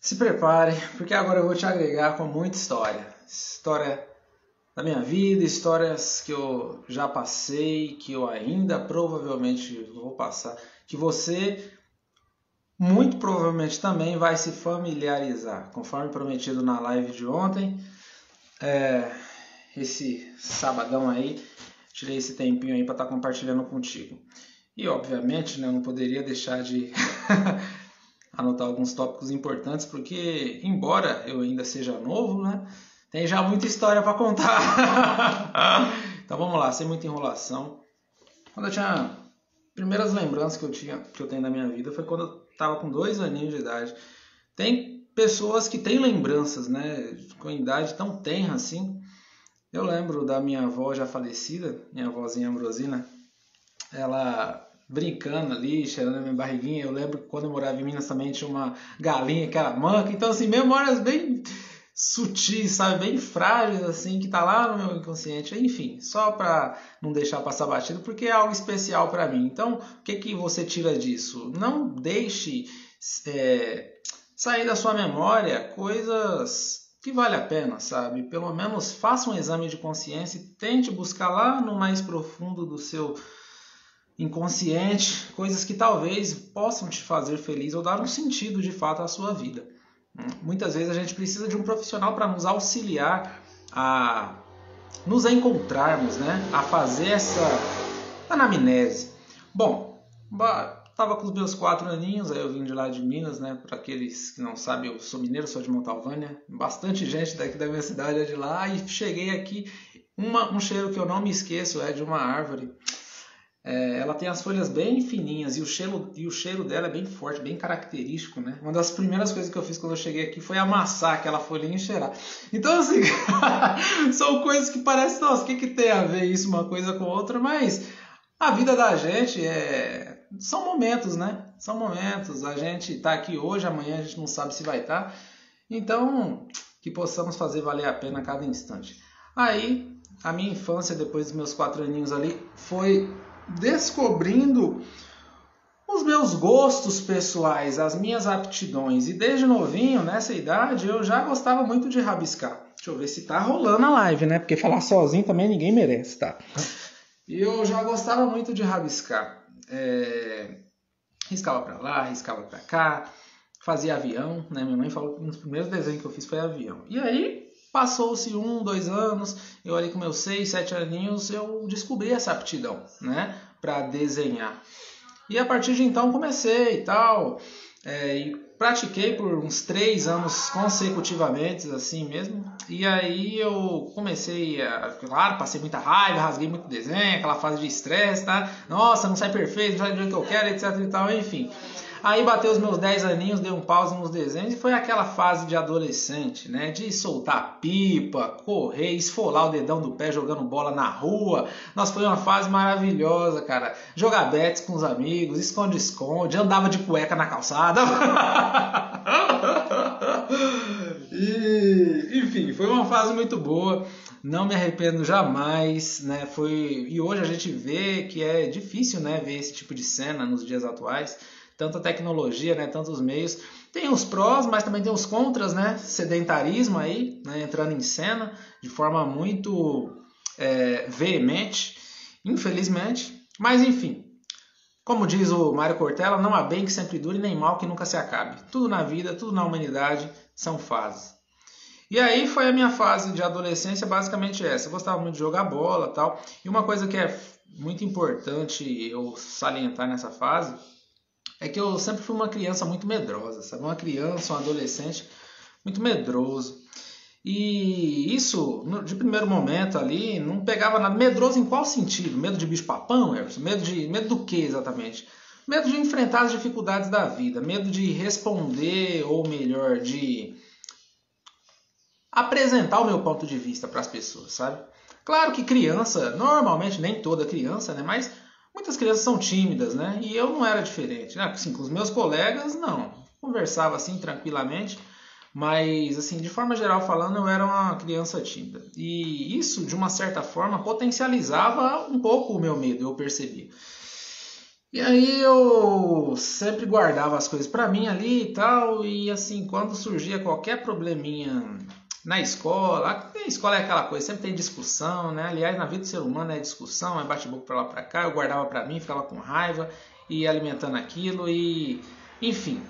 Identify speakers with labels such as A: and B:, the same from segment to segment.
A: Se prepare, porque agora eu vou te agregar com muita história. História da minha vida, histórias que eu já passei, que eu ainda provavelmente vou passar, que você muito provavelmente também vai se familiarizar, conforme prometido na live de ontem. Esse sabadão aí, tirei esse tempinho aí para estar compartilhando contigo. E obviamente, né, eu não poderia deixar de anotar alguns tópicos importantes, porque embora eu ainda seja novo, né, tem já muita história para contar. Então vamos lá, sem muita enrolação. Quando eu tinha primeiras lembranças que eu tenho da minha vida foi quando eu estava com 2 aninhos de idade. Tem pessoas que têm lembranças, né, com idade tão tenra assim. Eu lembro da minha avó já falecida, minha avózinha Ambrosina, ela brincando ali, cheirando a minha barriguinha. Eu lembro que quando eu morava em Minas também tinha uma galinha que era manca. Então, assim, memórias bem sutis, sabe? Bem frágeis, assim, que tá lá no meu inconsciente. Enfim, só para não deixar passar batido, porque é algo especial para mim. Então, o que você tira disso? Não deixe sair da sua memória coisas que vale a pena, sabe? Pelo menos faça um exame de consciência e tente buscar lá no mais profundo do seu inconsciente coisas que talvez possam te fazer feliz ou dar um sentido de fato à sua vida. Muitas vezes a gente precisa de um profissional para nos auxiliar a nos encontrarmos, né? A fazer essa anamnese. Bom, estava com os meus 4 aninhos, aí eu vim de lá de Minas, né? Para aqueles que não sabem, eu sou mineiro, sou de Montalvânia. Bastante gente daqui da minha cidade é de lá. E cheguei aqui, um cheiro que eu não me esqueço é de uma árvore. Ela tem as folhas bem fininhas e o cheiro dela é bem forte, bem característico, né? Uma das primeiras coisas que eu fiz quando eu cheguei aqui foi amassar aquela folhinha e cheirar. Então, assim, são coisas que parecem, nossa, o que tem a ver isso uma coisa com outra? Mas a vida da gente são momentos, né? São momentos. A gente tá aqui hoje, amanhã a gente não sabe se vai estar. Então, que possamos fazer valer a pena cada instante. Aí, a minha infância, depois dos meus 4 aninhos ali, foi descobrindo os meus gostos pessoais, as minhas aptidões. E desde novinho, nessa idade, eu já gostava muito de rabiscar. Deixa eu ver se tá rolando a live, né? Porque falar sozinho também ninguém merece, tá? E eu já gostava muito de rabiscar. Riscava pra lá, riscava pra cá, fazia avião, né? Minha mãe falou que um dos primeiros desenhos que eu fiz foi avião. E aí, passou-se 1, 2 anos, eu ali com meus 6, 7 aninhos, eu descobri essa aptidão, né, para desenhar. E a partir de então comecei e tal, e pratiquei por uns 3 anos consecutivamente, assim mesmo. E aí eu comecei, claro, passei muita raiva, rasguei muito desenho, aquela fase de estresse, tá? Nossa, não sai perfeito, não sai do jeito que eu quero, etc e tal, enfim. Aí bateu os meus 10 aninhos, dei um pause nos desenhos e foi aquela fase de adolescente, né? De soltar pipa, correr, esfolar o dedão do pé jogando bola na rua. Nossa, foi uma fase maravilhosa, cara. Jogar bets com os amigos, esconde-esconde, andava de cueca na calçada. Enfim, foi uma fase muito boa. Não me arrependo jamais, né? E hoje a gente vê que é difícil, né, ver esse tipo de cena nos dias atuais. Tanta tecnologia, né, tantos meios. Tem os prós, mas também tem os contras, né? Sedentarismo aí, né, entrando em cena de forma muito veemente, infelizmente. Mas enfim, como diz o Mário Cortella, não há bem que sempre dure, nem mal que nunca se acabe. Tudo na vida, tudo na humanidade são fases. E aí foi a minha fase de adolescência basicamente essa. Eu gostava muito de jogar bola e tal. E uma coisa que é muito importante eu salientar nessa fase é que eu sempre fui uma criança muito medrosa, sabe? Uma criança, um adolescente muito medroso. E isso, de primeiro momento ali, não pegava nada. Medroso em qual sentido? Medo de bicho-papão, Everson? Medo do que exatamente? Medo de enfrentar as dificuldades da vida. Medo de responder, ou melhor, de apresentar o meu ponto de vista para as pessoas, sabe? Claro que criança, normalmente, nem toda criança, né? Mas muitas crianças são tímidas, né? E eu não era diferente, né? Assim, com os meus colegas, não. Conversava assim tranquilamente, mas assim, de forma geral falando, eu era uma criança tímida. E isso, de uma certa forma, potencializava um pouco o meu medo, eu percebi. E aí eu sempre guardava as coisas pra mim ali e tal, e assim, quando surgia qualquer probleminha na escola, a escola é aquela coisa, sempre tem discussão, né? Aliás, na vida do ser humano é discussão, é bate-boca pra lá pra cá, eu guardava pra mim, ficava com raiva, e alimentando aquilo, e enfim.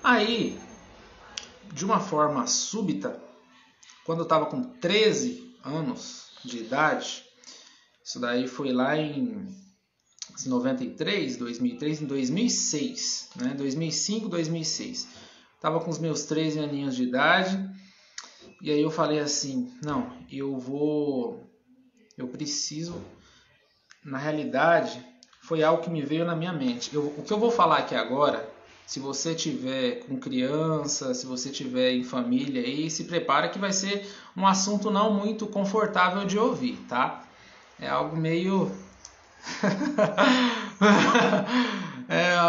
A: Aí, de uma forma súbita, quando eu tava com 13 anos de idade, isso daí foi lá em 93, 2003, em 2006, né? 2005, 2006. Tava com os meus 13 aninhos de idade e aí eu falei assim, não, eu preciso, na realidade, foi algo que me veio na minha mente. O que eu vou falar aqui agora, se você tiver com criança, se você tiver em família aí, se prepara que vai ser um assunto não muito confortável de ouvir, tá? É algo meio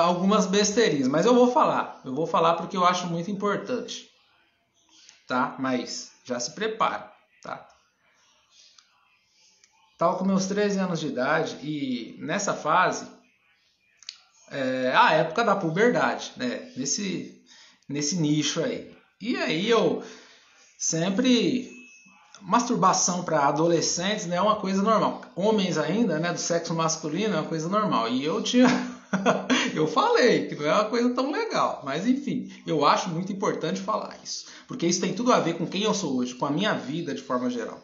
A: algumas besteirinhas, mas eu vou falar porque eu acho muito importante, tá? Mas já se prepara, tá? Tava com meus 13 anos de idade e nessa fase, a época da puberdade, né? Nesse nicho aí. E aí eu sempre masturbação para adolescentes, né, é uma coisa normal. Homens ainda, né, do sexo masculino é uma coisa normal. E eu tinha eu falei que não é uma coisa tão legal, mas enfim, eu acho muito importante falar isso, porque isso tem tudo a ver com quem eu sou hoje, com a minha vida de forma geral,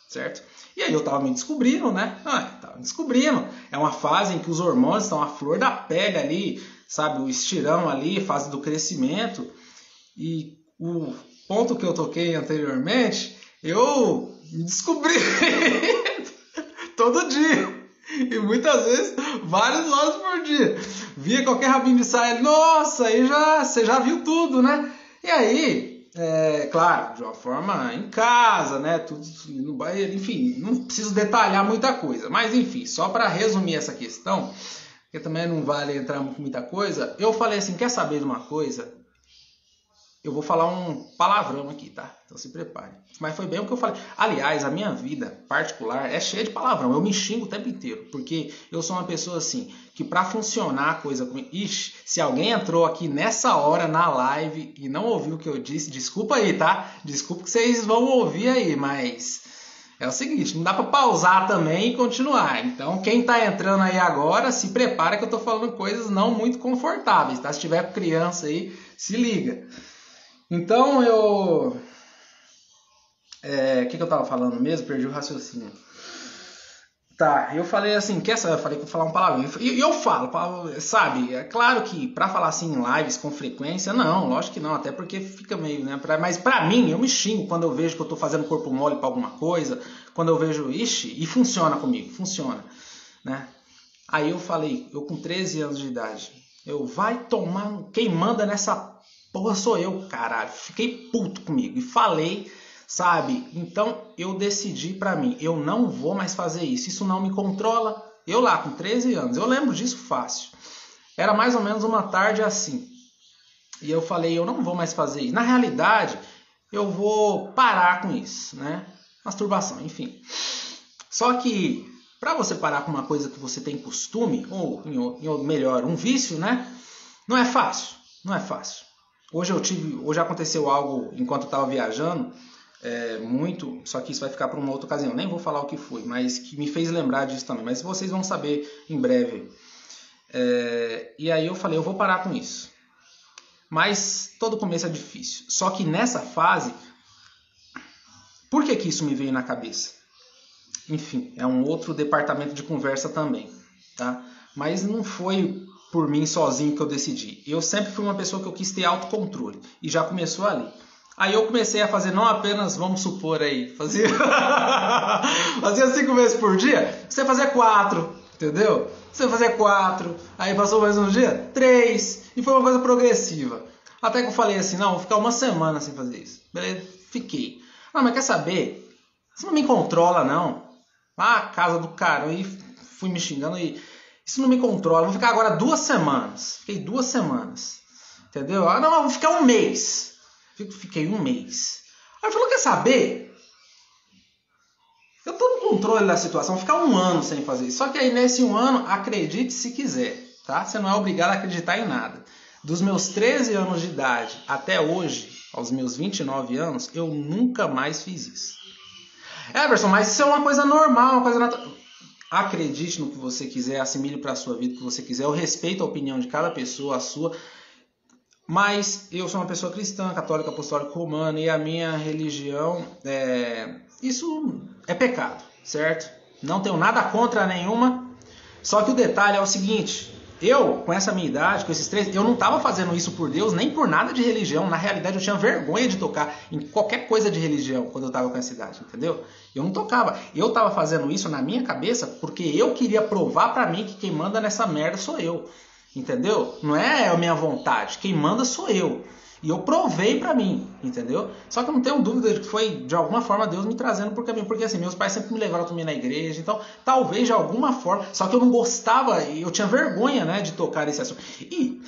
A: certo? E aí eu tava me descobrindo, né? Tava me descobrindo. É uma fase em que os hormônios estão à flor da pele ali, sabe? O estirão ali, fase do crescimento. E o ponto que eu toquei anteriormente, eu me descobri todo dia. E muitas vezes, várias horas por dia. Via qualquer rabinho de saia, nossa, aí você já viu tudo, né? E aí, claro, de uma forma em casa, né? Tudo no banheiro, enfim, não preciso detalhar muita coisa. Mas enfim, só para resumir essa questão, porque também não vale entrar com muita coisa, eu falei assim, quer saber de uma coisa? Eu vou falar um palavrão aqui, tá? Então se prepare. Mas foi bem o que eu falei. Aliás, a minha vida particular é cheia de palavrão. Eu me xingo o tempo inteiro. Porque eu sou uma pessoa assim, que pra funcionar a coisa comigo... Ixi, se alguém entrou aqui nessa hora na live e não ouviu o que eu disse, desculpa aí, tá? Desculpa que vocês vão ouvir aí, mas... É o seguinte, não dá pra pausar também e continuar. Então, quem tá entrando aí agora, se prepara que eu tô falando coisas não muito confortáveis, tá? Se tiver com criança aí, se liga. Então eu... O que eu tava falando mesmo? Perdi o raciocínio. Tá, eu falei assim, eu falei que eu vou falar um palavrão. E eu falo, sabe? É claro que pra falar assim em lives com frequência, não, lógico que não, até porque fica meio, né? Mas pra mim, eu me xingo quando eu vejo que eu tô fazendo corpo mole pra alguma coisa, quando eu vejo, ixi, e funciona comigo, funciona, né? Aí eu falei, eu com 13 anos de idade, vai tomar, quem manda nessa porra sou eu, caralho. Fiquei puto comigo e falei, sabe? Então eu decidi pra mim, eu não vou mais fazer isso. Isso não me controla. Eu lá com 13 anos, eu lembro disso fácil. Era mais ou menos uma tarde assim. E eu falei, eu não vou mais fazer isso. Na realidade, eu vou parar com isso, né? Masturbação, enfim. Só que pra você parar com uma coisa que você tem costume, ou melhor, um vício, né? Não é fácil, não é fácil. Hoje aconteceu algo enquanto eu estava viajando, muito, só que isso vai ficar para uma outra ocasião. Nem vou falar o que foi, mas que me fez lembrar disso também. Mas vocês vão saber em breve. E aí eu falei, eu vou parar com isso. Mas todo começo é difícil. Só que nessa fase, por que isso me veio na cabeça? Enfim, é um outro departamento de conversa também, tá? Mas não foi por mim sozinho que eu decidi. Eu sempre fui uma pessoa que eu quis ter autocontrole. E já começou ali. Aí eu comecei a fazer não apenas, vamos supor aí, fazia 5 vezes por dia, você fazia 4, entendeu? Você fazia 4, aí passou mais um dia, 3, e foi uma coisa progressiva. Até que eu falei assim, não, vou ficar uma semana sem fazer isso. Beleza, fiquei. Não, mas quer saber? Você não me controla, não. Casa do cara, e fui me xingando e... Isso não me controla. Vou ficar agora 2 semanas. Fiquei 2 semanas. Entendeu? Não, vou ficar 1 mês. Fiquei 1 mês. Aí ele falou, quer saber? Eu tô no controle da situação, ficar 1 ano sem fazer isso. Só que aí nesse 1 ano, acredite se quiser, tá? Você não é obrigado a acreditar em nada. Dos meus 13 anos de idade até hoje, aos meus 29 anos, eu nunca mais fiz isso. Everson, mas isso é uma coisa normal, uma coisa natural. Acredite no que você quiser, assimile para a sua vida o que você quiser. Eu respeito a opinião de cada pessoa, a sua. Mas eu sou uma pessoa cristã, católica, apostólica, romana, e a minha religião, isso é pecado, certo? Não tenho nada contra nenhuma. Só que o detalhe é o seguinte: eu, com essa minha idade, com esses 3, eu não estava fazendo isso por Deus, nem por nada de religião. Na realidade, eu tinha vergonha de tocar em qualquer coisa de religião quando eu estava com essa idade, entendeu? Eu não tocava. Eu estava fazendo isso na minha cabeça porque eu queria provar para mim que quem manda nessa merda sou eu. Entendeu? Não é a minha vontade. Quem manda sou eu. E eu provei pra mim, entendeu? Só que eu não tenho dúvida de que foi, de alguma forma, Deus me trazendo por caminho. Porque assim, meus pais sempre me levaram também na igreja. Então, talvez de alguma forma... Só que eu não gostava, eu tinha vergonha, né, de tocar nesse assunto. E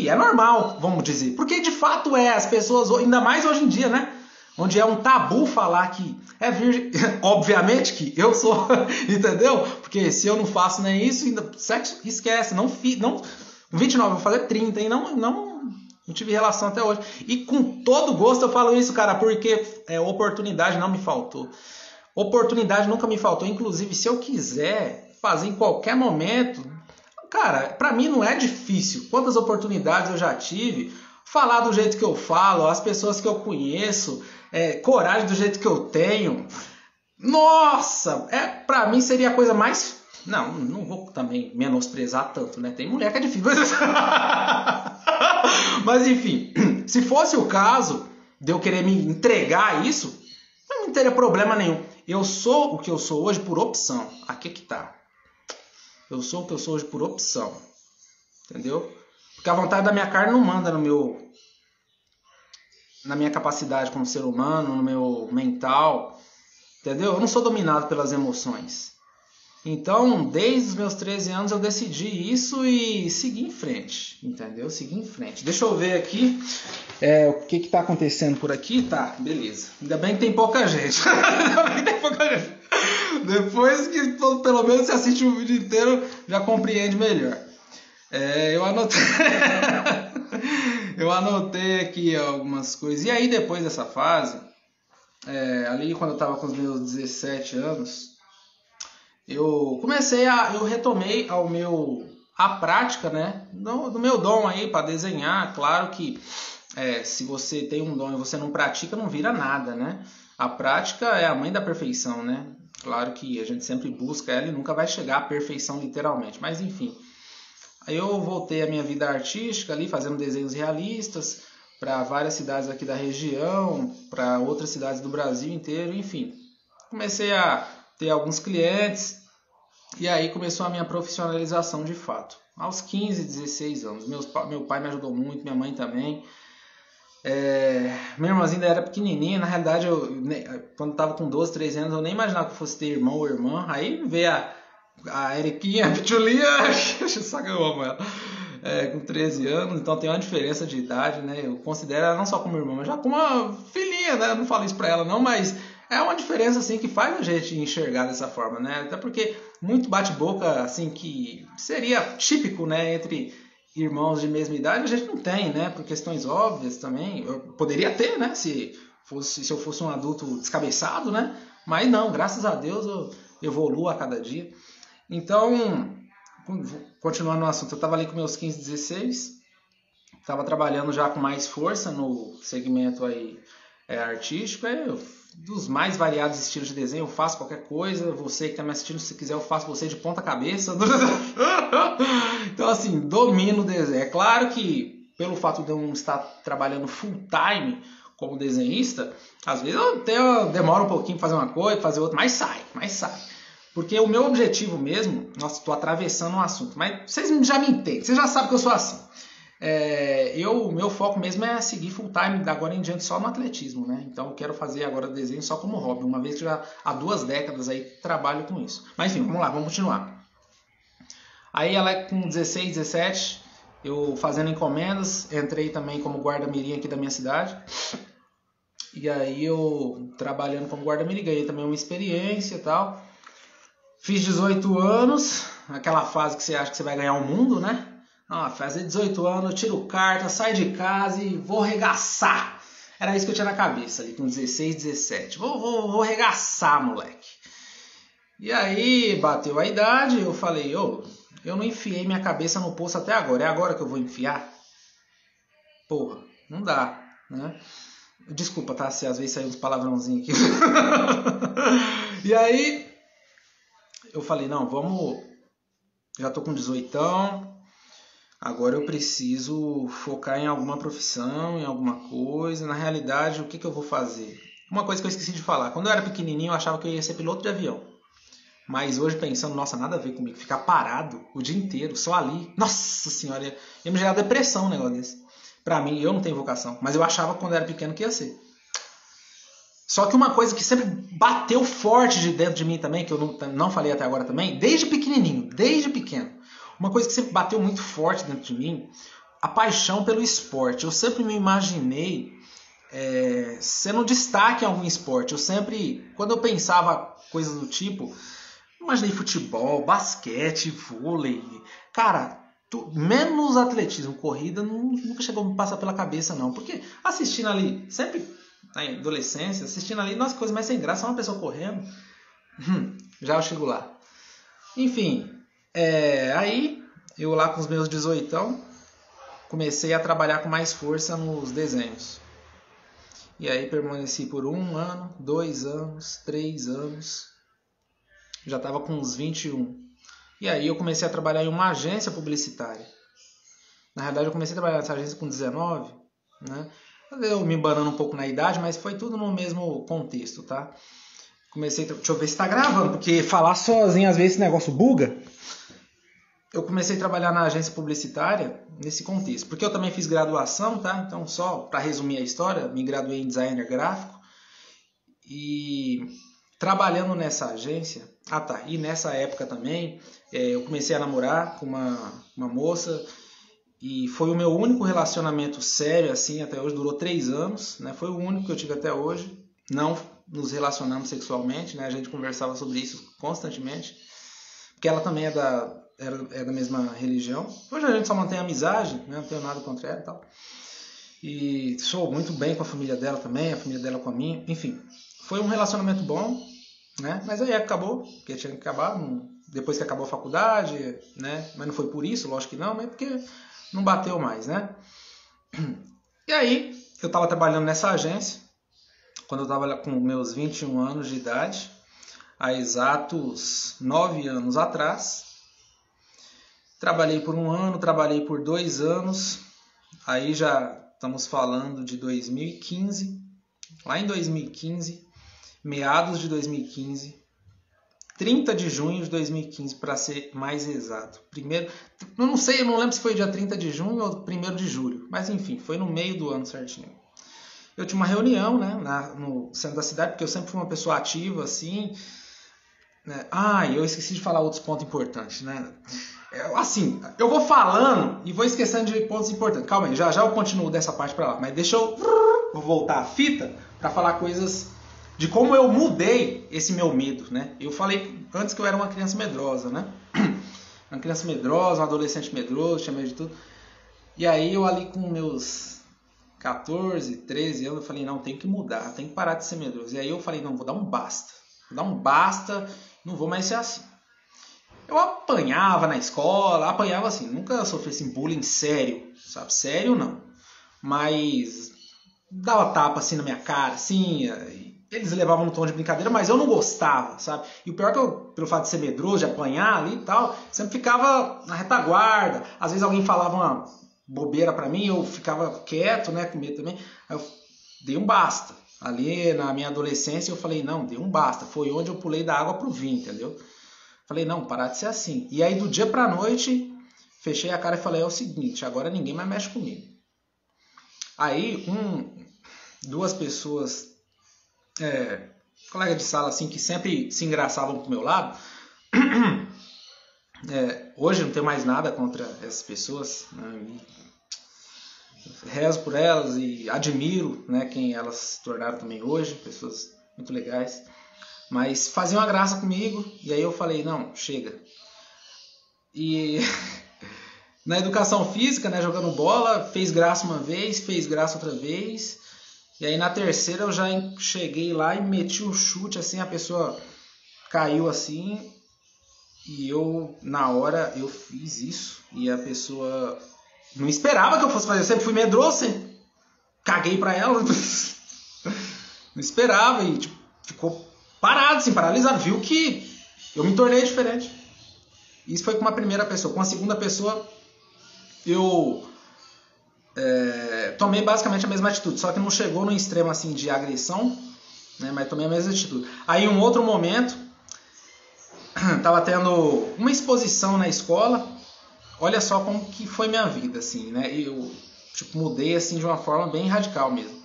A: é normal, vamos dizer. Porque de fato as pessoas, ainda mais hoje em dia, né? Onde é um tabu falar que é virgem. Obviamente que eu sou, entendeu? Porque se eu não faço nem isso, ainda sexo, esquece. Não, 29, eu vou fazer 30, e não tive relação até hoje. E com todo gosto eu falo isso, cara, porque oportunidade não me faltou. Oportunidade nunca me faltou. Inclusive, se eu quiser fazer em qualquer momento, cara, pra mim não é difícil. Quantas oportunidades eu já tive, falar do jeito que eu falo, as pessoas que eu conheço, coragem do jeito que eu tenho. Nossa, pra mim seria a coisa mais... Não vou também menosprezar tanto, né? Tem mulher que é difícil. Mas enfim, se fosse o caso de eu querer me entregar a isso, não teria problema nenhum. Eu sou o que eu sou hoje por opção. Aqui que tá. Eu sou o que eu sou hoje por opção. Entendeu? Porque a vontade da minha carne não manda na minha capacidade como ser humano, no meu mental. Entendeu? Eu não sou dominado pelas emoções. Então, desde os meus 13 anos eu decidi isso e segui em frente, entendeu? Segui em frente. Deixa eu ver aqui o que está acontecendo por aqui. Tá, beleza. Ainda bem que tem pouca gente. Ainda bem que tem pouca gente. Depois que pelo menos você assiste o vídeo inteiro, já compreende melhor. Eu anotei aqui algumas coisas. E aí, depois dessa fase, ali quando eu estava com os meus 17 anos... Eu retomei a prática, né, do meu dom aí para desenhar. Claro que se você tem um dom e você não pratica, não vira nada, né? A prática é a mãe da perfeição, né? Claro que a gente sempre busca ela e nunca vai chegar à perfeição literalmente, mas enfim. Aí eu voltei à minha vida artística ali, fazendo desenhos realistas para várias cidades aqui da região, para outras cidades do Brasil inteiro, enfim. Comecei a ter alguns clientes, e aí começou a minha profissionalização de fato. Aos 15, 16 anos. Meu pai me ajudou muito, minha mãe também. Minha irmãzinha ainda era pequenininha, na realidade, quando eu estava com 12, 13 anos, eu nem imaginava que eu fosse ter irmão ou irmã. Aí veio a Eriquinha, a Pitulinha, só que eu amo ela. Com 13 anos, então tem uma diferença de idade, né? Eu considero ela não só como irmã, mas já como uma filhinha, né? Eu não falo isso pra ela não, mas é uma diferença assim que faz a gente enxergar dessa forma, né? Até porque muito bate-boca assim que seria típico, né, entre irmãos de mesma idade, a gente não tem, né? Por questões óbvias também. Eu poderia ter, né? Se eu fosse um adulto descabeçado, né? Mas não, graças a Deus eu evoluo a cada dia. Então, continuando no assunto, eu estava ali com meus 15, 16, estava trabalhando já com mais força no segmento aí artístico, dos mais variados estilos de desenho. Eu faço qualquer coisa, você que está me assistindo, se quiser eu faço você de ponta cabeça. Então assim, domino o desenho. É claro que pelo fato de eu não estar trabalhando full time como desenhista, às vezes eu demoro um pouquinho para fazer uma coisa, fazer outra, mas sai. Porque o meu objetivo mesmo... Nossa, estou atravessando um assunto, mas vocês já me entendem, vocês já sabem que eu sou assim. O meu foco mesmo é seguir full time agora em diante só no atletismo, né? Então eu quero fazer agora desenho só como hobby, uma vez que já há 2 décadas aí trabalho com isso. Mas enfim, vamos lá, vamos continuar. Aí ela com 16, 17, eu fazendo encomendas, entrei também como guarda-mirim aqui da minha cidade. E aí eu, trabalhando como guarda-mirim, ganhei também uma experiência e tal. Fiz 18 anos, aquela fase que você acha que você vai ganhar o mundo, né? Ah, fazer 18 anos, eu tiro carta, saio de casa e vou regaçar. Era isso que eu tinha na cabeça ali, com 16, 17. Vou regaçar, moleque. E aí, bateu a idade, eu falei, eu não enfiei minha cabeça no poço até agora. É agora que eu vou enfiar? Porra, não dá, né? Desculpa, tá? Se às vezes saiu uns palavrãozinhos aqui. E aí, eu falei, não, vamos... Já tô com 18, agora eu preciso focar em alguma profissão, em alguma coisa. Na realidade, o que eu vou fazer? Uma coisa que eu esqueci de falar. Quando eu era pequenininho, eu achava que eu ia ser piloto de avião. Mas hoje pensando, nossa, nada a ver comigo. Ficar parado o dia inteiro, só ali. Nossa senhora, ia me gerar depressão um negócio desse. Pra mim, eu não tenho vocação. Mas eu achava quando eu era pequeno que ia ser. Só que uma coisa que sempre bateu forte de dentro de mim também, que eu não falei até agora também, desde pequenininho, desde pequeno. Uma coisa que sempre bateu muito forte dentro de mim, a paixão pelo esporte. Eu sempre me imaginei sendo destaque em algum esporte. Eu sempre, quando eu pensava coisas do tipo, imaginei futebol, basquete, vôlei. Cara, menos atletismo, corrida, nunca chegou a me passar pela cabeça não. Porque assistindo ali, sempre na adolescência, assistindo ali, nossa, coisa mais sem graça, só uma pessoa correndo. Já eu chego lá. Enfim, aí eu lá com os meus 18, comecei a trabalhar com mais força nos desenhos. E aí permaneci por 1 ano, 2 anos, 3 anos. Já estava com uns 21. E aí eu comecei a trabalhar em uma agência publicitária. Na verdade eu comecei a trabalhar nessa agência com 19, né? Eu me embanando um pouco na idade, mas foi tudo no mesmo contexto, tá? Deixa eu ver se tá gravando, porque falar sozinho às vezes esse negócio buga. Eu comecei a trabalhar na agência publicitária nesse contexto, porque eu também fiz graduação, tá? Então, só para resumir a história, me graduei em designer gráfico e trabalhando nessa agência, e nessa época também, eu comecei a namorar com uma moça e foi o meu único relacionamento sério, assim, até hoje, durou 3 anos, né? Foi o único que eu tive até hoje, não nos relacionamos sexualmente, né? A gente conversava sobre isso constantemente, porque ela também é da mesma religião. Hoje a gente só mantém amizade, né? Não tenho nada contra ela e tal. E sou muito bem com a família dela também, a família dela com a minha. Enfim, foi um relacionamento bom, né? Mas aí acabou, porque tinha que acabar depois que acabou a faculdade, né? Mas não foi por isso, lógico que não, mas porque não bateu mais, né? E aí, eu estava trabalhando nessa agência, quando eu estava com meus 21 anos de idade, há exatos 9 anos atrás. Trabalhei por 1 ano, trabalhei por 2 anos, aí já estamos falando de 2015, lá em 2015, meados de 2015, 30 de junho de 2015, para ser mais exato. Eu não lembro se foi dia 30 de junho ou 1º de julho, mas enfim, foi no meio do ano certinho. Eu tinha uma reunião, né, no centro da cidade, porque eu sempre fui uma pessoa ativa, assim, né? Eu esqueci de falar outros pontos importantes, né? Assim, eu vou falando e vou esquecendo de pontos importantes. Calma aí, já eu continuo dessa parte para lá. Mas deixa eu voltar a fita para falar coisas de como eu mudei esse meu medo, né? Eu falei antes que eu era uma criança medrosa, né? Uma criança medrosa, um adolescente medroso, tinha medo de tudo. E aí eu ali com meus 14, 13 anos, eu falei, não, tem que mudar, tem que parar de ser medroso. E aí eu falei, não, vou dar um basta. Vou dar um basta, não vou mais ser assim. Eu apanhava na escola, apanhava assim, nunca sofri assim, bullying sério, sabe? Sério não. Mas dava tapa assim na minha cara, assim, eles levavam no tom de brincadeira, mas eu não gostava, sabe? E o pior é que eu, pelo fato de ser medroso, de apanhar ali e tal, sempre ficava na retaguarda. Às vezes alguém falava uma bobeira pra mim, eu ficava quieto, né, com medo também. Aí eu dei um basta. Ali na minha adolescência eu falei, não, dei um basta. Foi onde eu pulei da água pro vinho, entendeu? Falei, não, parar de ser assim. E aí do dia pra noite, fechei a cara e falei, é o seguinte, agora ninguém mais mexe comigo. Aí 2 pessoas, colega de sala assim, que sempre se engraçavam pro meu lado, hoje não tenho mais nada contra essas pessoas, né? rezo por elas e admiro, né, quem elas se tornaram também hoje, pessoas muito legais. Mas faziam uma graça comigo, e aí eu falei, não, chega. E na educação física, né, jogando bola, fez graça uma vez, fez graça outra vez. E aí na terceira eu já cheguei lá e meti um chute, assim, a pessoa caiu assim. E eu, na hora, eu fiz isso. E a pessoa não esperava que eu fosse fazer. Eu sempre fui medroso, sempre caguei pra ela. Não esperava e tipo, ficou parado, assim, paralisado. Viu que eu me tornei diferente. Isso foi com uma primeira pessoa. Com a segunda pessoa, eu tomei basicamente a mesma atitude. Só que não chegou no extremo assim de agressão, né, mas tomei a mesma atitude. Aí, em um outro momento, tava tendo uma exposição na escola. Olha só como que foi minha vida, assim, né? Eu tipo, mudei assim de uma forma bem radical mesmo.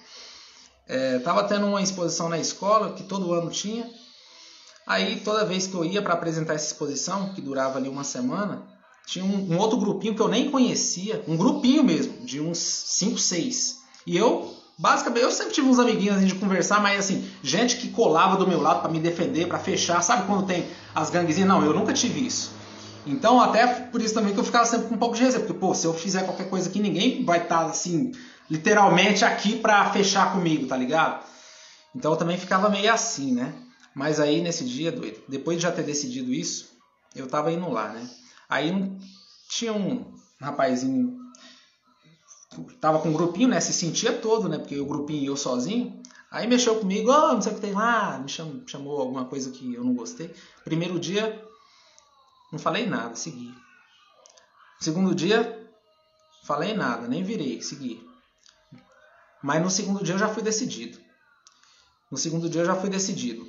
A: Tava tendo uma exposição na escola que todo ano tinha. Aí toda vez que eu ia para apresentar essa exposição, que durava ali uma semana, tinha um outro grupinho que eu nem conhecia, um grupinho mesmo, de uns 5, 6. E eu, basicamente, eu sempre tive uns amiguinhos assim, de conversar, mas assim, gente que colava do meu lado para me defender, para fechar. Sabe quando tem as ganguezinhas? Não, eu nunca tive isso. Então, até por isso também que eu ficava sempre com um pouco de reserva. Porque, pô, se eu fizer qualquer coisa aqui, ninguém vai estar, assim, literalmente aqui pra fechar comigo, tá ligado? Então, eu também ficava meio assim, né? Mas aí, nesse dia, doido, depois de já ter decidido isso, eu tava indo lá, né? Aí, tinha um rapazinho, tava com um grupinho, né? Se sentia todo, né? Porque o grupinho e eu sozinho. Aí, mexeu comigo, não sei o que tem lá, me chamou alguma coisa que eu não gostei. Primeiro dia, não falei nada, segui. Segundo dia, falei nada, nem virei, segui. Mas no segundo dia eu já fui decidido.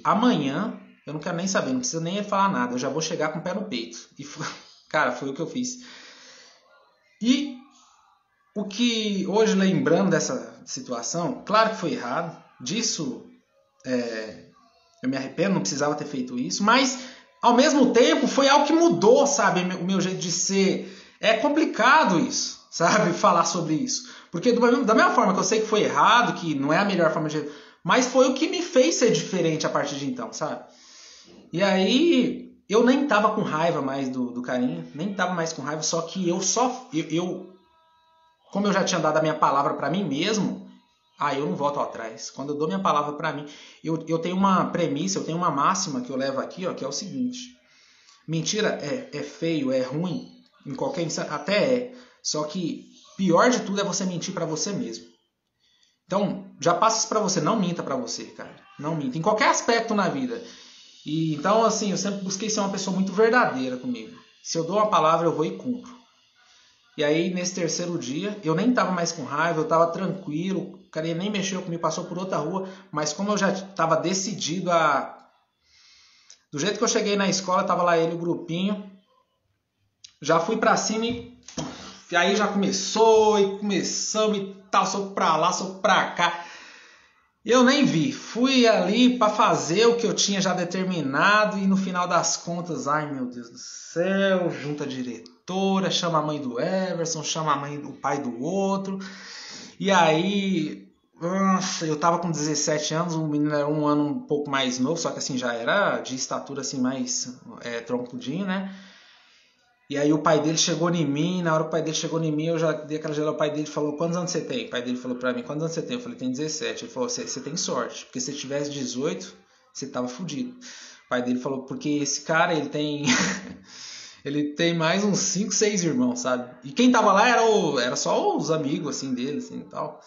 A: Amanhã, eu não quero nem saber, não precisa nem falar nada. Eu já vou chegar com o pé no peito. E, cara, foi o que eu fiz. E o que, hoje, lembrando dessa situação, claro que foi errado. Disso, eu me arrependo, não precisava ter feito isso. Mas, ao mesmo tempo, foi algo que mudou, sabe? O meu jeito de ser. É complicado isso, sabe? Falar sobre isso. Porque da mesma forma que eu sei que foi errado, que não é a melhor forma de... Mas foi o que me fez ser diferente a partir de então, sabe? E aí, eu nem tava com raiva mais do carinha. Nem tava mais com raiva, só que como eu já tinha dado a minha palavra pra mim mesmo, eu não volto atrás. Quando eu dou minha palavra pra mim, eu tenho uma premissa, eu tenho uma máxima que eu levo aqui, ó, que é o seguinte. Mentira é feio, é ruim, em qualquer instante, até é. Só que pior de tudo é você mentir pra você mesmo. Então, já passa isso pra você, não minta pra você, cara. Não minta, em qualquer aspecto na vida. E então, assim, eu sempre busquei ser uma pessoa muito verdadeira comigo. Se eu dou uma palavra, eu vou e cumpro. E aí, nesse terceiro dia, eu nem tava mais com raiva, eu tava tranquilo, o cara nem mexeu comigo, passou por outra rua, mas como eu já tava decidido a... Do jeito que eu cheguei na escola, tava lá ele, o grupinho, já fui pra cima e aí já começamos e tal, sou pra lá, sou pra cá. Eu nem vi, fui ali pra fazer o que eu tinha já determinado e no final das contas, ai meu Deus do céu, junta a diretora, chama a mãe do Everson, chama o pai do outro. E aí, nossa, eu tava com 17 anos, o menino era um ano um pouco mais novo, só que assim já era de estatura assim mais troncudinho, né? E aí o pai dele chegou em mim, na hora que o pai dele chegou em mim, eu já dei aquela gelada, o pai dele falou, quantos anos você tem? O pai dele falou pra mim, quantos anos você tem? Eu falei, tem 17. Ele falou, você tem sorte, porque se tivesse 18, você tava fudido. O pai dele falou, porque esse cara, ele tem ele tem mais uns 5, 6 irmãos, sabe? E quem tava lá era só os amigos, assim, dele, assim, e tal.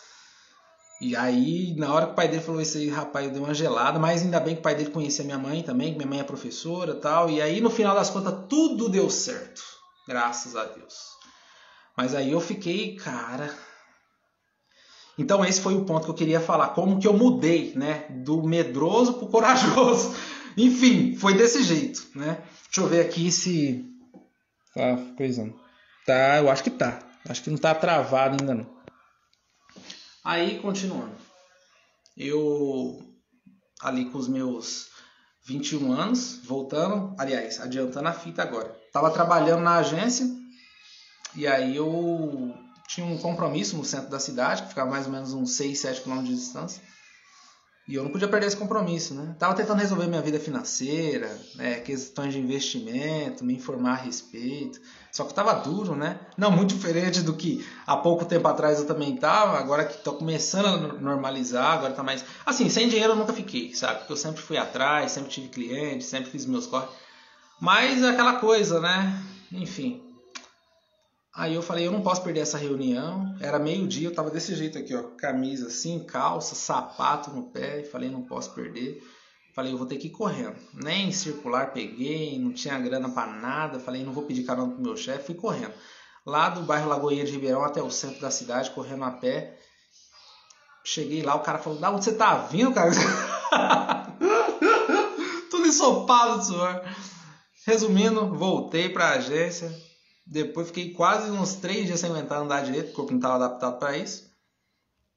A: E aí, na hora que o pai dele falou isso aí, rapaz, eu dei uma gelada, mas ainda bem que o pai dele conhecia minha mãe também, que minha mãe é professora e tal. E aí, no final das contas, tudo deu certo. Graças a Deus. Mas aí eu fiquei, cara... Então esse foi o ponto que eu queria falar. Como que eu mudei, né? Do medroso pro corajoso. Enfim, foi desse jeito, né? Deixa eu ver aqui se... Tá coisando. Tá, eu acho que tá. Acho que não tá travado ainda não. Aí, continuando. Eu, ali com os meus 21 anos, voltando, aliás, adiantando a fita agora. Tava trabalhando na agência e aí eu tinha um compromisso no centro da cidade, que ficava mais ou menos uns 6, 7 quilômetros de distância. E eu não podia perder esse compromisso, né? Tava tentando resolver minha vida financeira, né? Questões de investimento, me informar a respeito. Só que tava duro, né? Não muito diferente do que há pouco tempo atrás eu também tava. Agora que tô começando a normalizar, agora tá mais... Assim, sem dinheiro eu nunca fiquei, sabe? Porque eu sempre fui atrás, sempre tive cliente, sempre fiz meus corres. Mas é aquela coisa, né? Enfim. Aí eu falei, eu não posso perder essa reunião. Era meio-dia, eu tava desse jeito aqui, ó. Camisa assim, calça, sapato no pé. Falei, não posso perder. Falei, eu vou ter que ir correndo. Nem circular peguei, não tinha grana pra nada. Falei, não vou pedir carona pro meu chefe. Fui correndo. Lá do bairro Lagoinha de Ribeirão até o centro da cidade, correndo a pé. Cheguei lá, o cara falou, da onde você tá vindo, cara? Tudo ensopado de suor. Resumindo, voltei pra agência. Depois fiquei quase uns 3 dias sem aguentar andar direito, o corpo não estava adaptado para isso.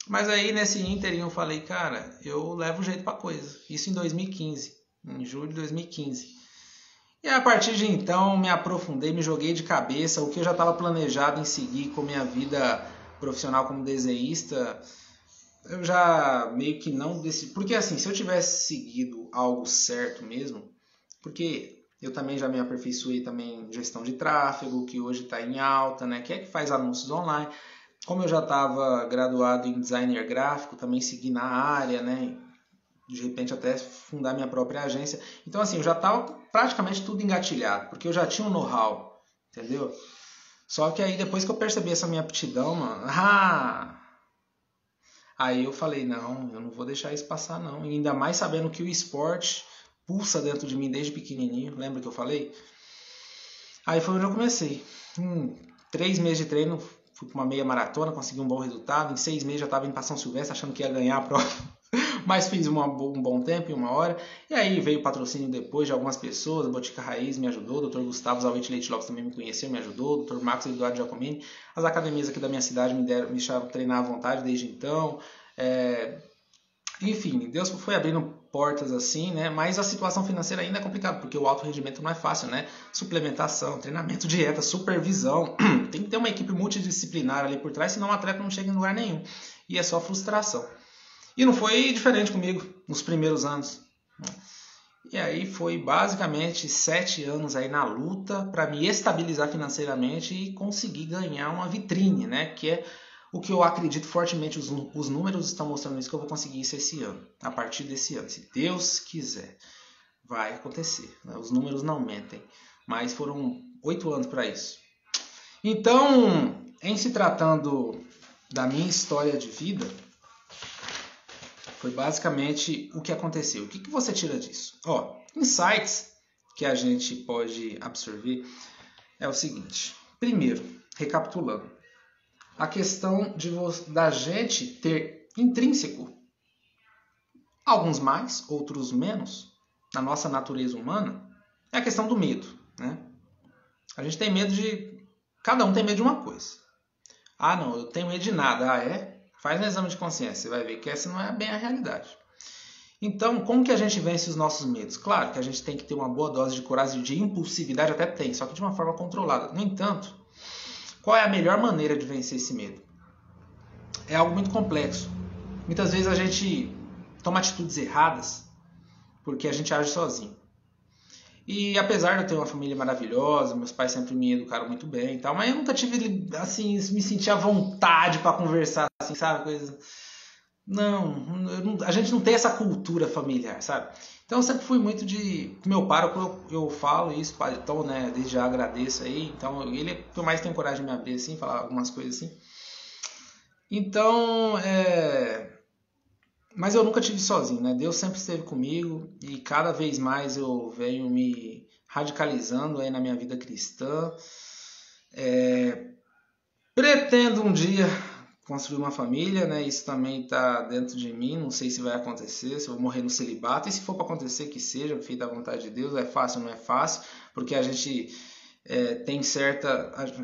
A: Mas aí nesse ínterim eu falei, cara, eu levo jeito pra coisa. Isso em 2015, em julho de 2015. E a partir de então me aprofundei, me joguei de cabeça. O que eu já estava planejado em seguir com minha vida profissional como desenhista, eu já meio que não decidi. Porque assim, se eu tivesse seguido algo certo mesmo, porque... Eu também já me aperfeiçoei também em gestão de tráfego, que hoje está em alta, né? Que é que faz anúncios online. Como eu já estava graduado em designer gráfico, também segui na área, né? De repente até fundar minha própria agência. Então assim, eu já estava praticamente tudo engatilhado, porque eu já tinha um know-how, entendeu? Só que aí depois que eu percebi essa minha aptidão, mano, aí eu falei, não, eu não vou deixar isso passar não. E ainda mais sabendo que o esporte pulsa dentro de mim desde pequenininho, lembra que eu falei? Aí foi onde eu comecei. 3 meses de treino, fui para uma meia maratona, consegui um bom resultado. Em 6 meses já estava indo para São Silvestre, achando que ia ganhar a prova. Mas fiz um bom tempo, em 1 hora. E aí veio o patrocínio depois de algumas pessoas. A Botica Raiz me ajudou, o Dr. Gustavo Zalvete Leite Lopes também me conheceu, me ajudou. O Dr. Marcos Eduardo Giacomini. As academias aqui da minha cidade me deixaram treinar à vontade desde então. Enfim, Deus foi abrindo portas assim, né? Mas a situação financeira ainda é complicada, porque o alto rendimento não é fácil, né? Suplementação, treinamento, dieta, supervisão. Tem que ter uma equipe multidisciplinar ali por trás, senão o atleta não chega em lugar nenhum. E é só frustração. E não foi diferente comigo nos primeiros anos. E aí foi basicamente 7 anos aí na luta para me estabilizar financeiramente e conseguir ganhar uma vitrine, né? Que é o que eu acredito fortemente, os números estão mostrando isso, que eu vou conseguir isso esse ano, a partir desse ano, se Deus quiser, vai acontecer, né? Os números não mentem, mas foram 8 anos para isso. Então, em se tratando da minha história de vida, foi basicamente o que aconteceu. O que você tira disso? Insights que a gente pode absorver é o seguinte. Primeiro, recapitulando, a questão da gente ter intrínseco, alguns mais, outros menos, na nossa natureza humana, é a questão do medo, né? A gente tem medo de... Cada um tem medo de uma coisa. Não, eu tenho medo de nada. É? Faz um exame de consciência, você vai ver que essa não é bem a realidade. Então, como que a gente vence os nossos medos? Claro que a gente tem que ter uma boa dose de coragem, de impulsividade, até tem, só que de uma forma controlada. No entanto, qual é a melhor maneira de vencer esse medo? É algo muito complexo. Muitas vezes a gente toma atitudes erradas porque a gente age sozinho. E apesar de eu ter uma família maravilhosa, meus pais sempre me educaram muito bem e tal, mas eu nunca tive, assim, me sentir à vontade para conversar, assim, sabe? Coisa... Não, a gente não tem essa cultura familiar, sabe? Então eu sempre fui muito de... Meu pároco, eu falo isso, Padre Tom, né? Desde já agradeço aí. Então ele é o que eu mais tenho coragem de me abrir, assim, falar algumas coisas assim. Então, mas eu nunca tive sozinho, né? Deus sempre esteve comigo e cada vez mais eu venho me radicalizando aí na minha vida cristã. Pretendo um dia construir uma família, né? Isso também está dentro de mim. Não sei se vai acontecer, se eu vou morrer no celibato. E se for para acontecer, que seja feita a vontade de Deus. É fácil ou não é fácil? Porque a gente tem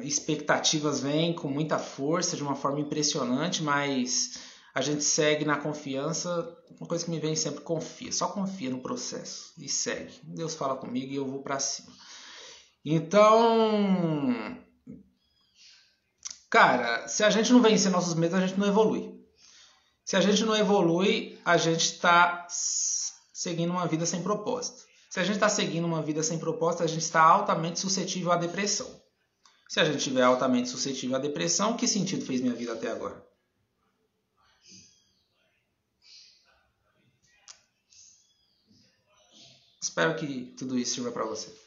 A: expectativas, vêm com muita força, de uma forma impressionante, mas a gente segue na confiança. Uma coisa que me vem sempre, confia. Só confia no processo e segue. Deus fala comigo e eu vou para cima. Então... Cara, se a gente não vencer nossos medos, a gente não evolui. Se a gente não evolui, a gente está seguindo uma vida sem propósito. Se a gente está seguindo uma vida sem propósito, a gente está altamente suscetível à depressão. Se a gente estiver altamente suscetível à depressão, que sentido fez minha vida até agora? Espero que tudo isso sirva para você.